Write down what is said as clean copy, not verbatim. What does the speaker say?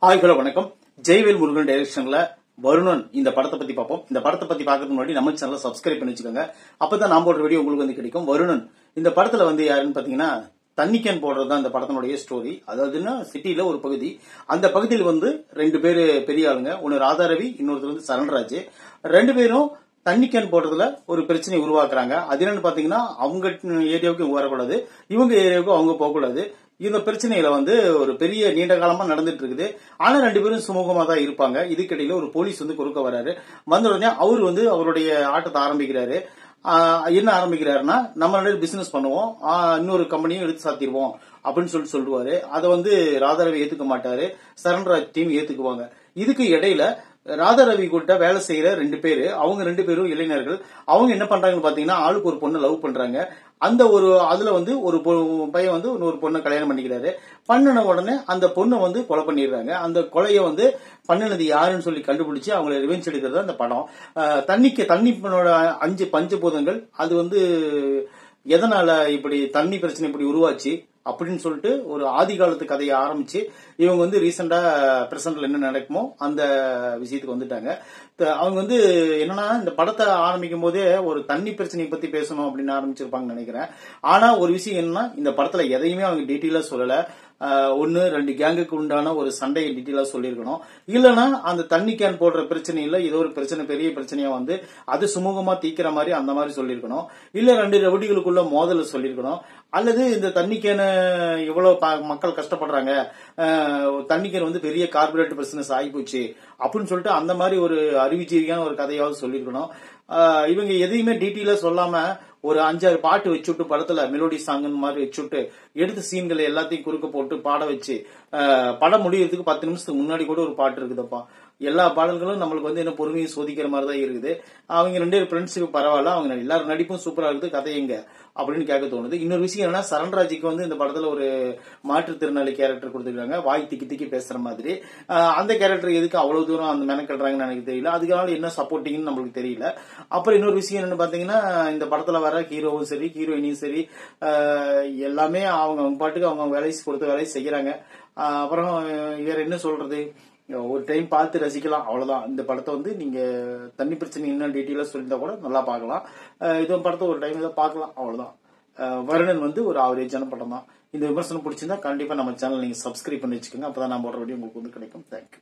Hi hello வணக்கம். ஜெய்வேல் முருகன் டைரக்ஷன்ல வருணன் இந்த படத்தை பத்தி பார்ப்போம். இந்த படத்தை பத்தி பார்க்கறதுக்கு முன்னாடி நம்ம சேனலை சப்ஸ்கிரைப் பண்ணி வச்சுக்கோங்க. அப்பதான் நான் போடுற வீடியோ உங்களுக்கு வந்து கிடைக்கும். வருணன் இந்த படத்துல வந்து யாருன்னு பாத்தீங்கன்னா தண்ணி கேன் போடுறதுதான் இந்த படத்தினுடைய ஸ்டோரி. அதாவதுன்னா சிட்டில ஒரு பகுதி, அந்த பகுதியில் வந்து ரெண்டு பேரு பெரிய ஆளுங்க, ஒன்னு ராதாரவி, இன்னொருத்தர் வந்து சரண்ராஜ். ரெண்டு பேரும் தண்ணி கேன் போடுறதுல ஒரு பிரச்சனை உருவாக்குறாங்க. அது என்னன்னு பாத்தீங்கன்னா அவங்க ஏரியாவுக்கு இவங்க வரக்கூடாது, இவங்க ஏரியாவுக்கு அவங்க போகக்கூடாது. இந்த பிரச்சனையில வந்து ஒரு பெரிய நீண்ட காலமா நடந்துட்டு இருக்குது. ஆனா ரெண்டு பேரும் சுமூகமா தான் இருப்பாங்க. இதுக்கிடையில ஒரு போலீஸ் வந்து குறுக்க வராரு. வந்த உடனே அவரு வந்து அவருடைய ஆட்டத்தை ஆரம்பிக்கிறாரு. என்ன ஆரம்பிக்கிறாருன்னா, நம்ம பிசினஸ் பண்ணுவோம், இன்னொரு கம்பெனியும் எடுத்து சாத்திடுவோம் அப்படின்னு சொல்லுவாரு. அதை வந்து ராதாரவி ஏத்துக்க மாட்டாரு, சரண்ராஜ் டீம் ஏத்துக்குவாங்க. இதுக்கு இடையில ராதாரவி கிட்ட வேலை செய்யற ரெண்டு பேரு, அவங்க ரெண்டு பேரும் இளைஞர்கள். அவங்க என்ன பண்றாங்கன்னு பாத்தீங்கன்னா, ஆளுக்கு ஒரு பொண்ணை லவ் பண்றாங்க. அந்த அதுல வந்து ஒரு பையன் வந்து ஒரு பொண்ணை கல்யாணம் பண்ணிக்கிறாரு. பண்ணின உடனே அந்த பொண்ணை வந்து கொலை பண்ணிடுறாங்க. அந்த கொலையை வந்து பண்ணினது யாருன்னு சொல்லி கண்டுபிடிச்சு அவங்களை ரிவெஞ்ச் எடுக்கிறது அந்த படம். தண்ணியோட 5 பஞ்சபூதங்கள் அது வந்து எதனால இப்படி தண்ணி பிரச்சனை இப்படி உருவாச்சு அப்படின்னு சொல்லிட்டு ஒரு ஆதி காலத்து கதையை ஆரம்பிச்சு இவங்க வந்து ரீசெண்டா பிரசன்ட்ல என்ன நடக்குமோ அந்த விஷயத்துக்கு வந்துட்டாங்க. அவங்க வந்து என்னன்னா, இந்த படத்தை ஆரம்பிக்கும் போதே ஒரு தண்ணி பிரச்சனையை பத்தி பேசணும் அப்படின்னு ஆரம்பிச்சிருப்பாங்கன்னு நினைக்கிறேன். ஆனா ஒரு விஷயம் என்னன்னா, இந்த படத்துல எதையுமே அவங்க டீட்டெயிலா சொல்லல. ஒன்னு ரெண்டு கேங்குக்கு உண்டான ஒரு சண்டையை டீட்டெயிலா சொல்லிருக்கணும். இல்லைன்னா அந்த தண்ணி கேன் போடுற பிரச்சனை இல்ல, ஏதோ ஒரு பிரச்சனை பெரிய பிரச்சனையா வந்து அது சுமூகமா தீக்கிற மாதிரி அந்த மாதிரி சொல்லிருக்கணும். இல்ல ரெண்டு ரவுடிகளுக்குள்ள மோதல சொல்லிருக்கணும். அல்லது இந்த தண்ணி கேன எவ்வளவு மக்கள் கஷ்டப்படுறாங்க, தண்ணி கேன் வந்து பெரிய கார்பரேட் பிசினஸ் ஆகிப்போச்சு அப்படின்னு சொல்லிட்டு அந்த மாதிரி ஒரு அறிவுஜீவியான ஒரு கதையாவது சொல்லிருக்கணும். இவங்க எதையுமே டீட்டெயிலா சொல்லாம ஒரு 5-6 பாட்டு வச்சுட்டு படத்துல மெலோடி சாங் மாதிரி வச்சுட்டு எடுத்த சீன்களை எல்லாத்தையும் குறுக்க போட்டு பாட வச்சு படம் முடியறதுக்கு 10 நிமிஷத்துக்கு முன்னாடி கூட ஒரு பாட்டு இருக்குதப்பா. எல்லா பாடல்களும் நம்மளுக்கு வந்து என்ன பொறுமையை சோதிக்கிற மாதிரி தான் இருக்குது. அவங்க ரெண்டு ஃப்ரெண்ட்ஸுக்கு பரவாயில்ல, அவங்க எல்லாரும் நடிப்பும் சூப்பரா இருக்குது, கதை எங்க அப்படின்னு கேட்க தோணுது. இன்னொரு விஷயம் என்னன்னா, சரண்ராஜுக்கு வந்து இந்த படத்துல ஒரு மாற்றுத்திறனாளி கேரக்டர் கொடுத்துருக்காங்க, வாய் திக்கி திக்கி பேசுற மாதிரி. அந்த கேரக்டர் எதுக்கு அவ்வளவு தூரம் அந்த மெனக்கல்றாங்கன்னு எனக்கு தெரியல. அதுக்கான என்ன சப்போர்ட்டிங்னு நம்மளுக்கு தெரியல. அப்புறம் இன்னொரு விஷயம் என்னன்னு பாத்தீங்கன்னா, இந்த படத்துல வர ஹீரோவும் சரி ஹீரோயினியும் சரி எல்லாமே அவங்க பாட்டுக்கு அவங்க வேலை கொடுத்த வேலையை செய்யறாங்க. அப்புறம் வேற என்ன சொல்றது, ஒரு டைம் பார்த்து ரசிக்கலாம், அவ்வளவுதான். இந்த படத்தை வந்து நீங்க தண்ணி பிரச்சனை என்ன டீட்டெயிலா சொல்லியிருந்தா கூட நல்லா பார்க்கலாம். இது படத்தை ஒரு டைம் தான் பார்க்கலாம், அவ்வளவுதான். வருணன் வந்து ஒரு ஆவரேஜான படம் தான். இந்த விமர்சனம் பிடிச்சிருந்தா கண்டிப்பா நம்ம சேனல் நீங்க சப்ஸ்கிரைப் பண்ணி வச்சுக்கோங்க. அப்பதான் நான் போடுற வீடியோ உங்களுக்கு வந்து கிடைக்கும். தேங்க்யூ.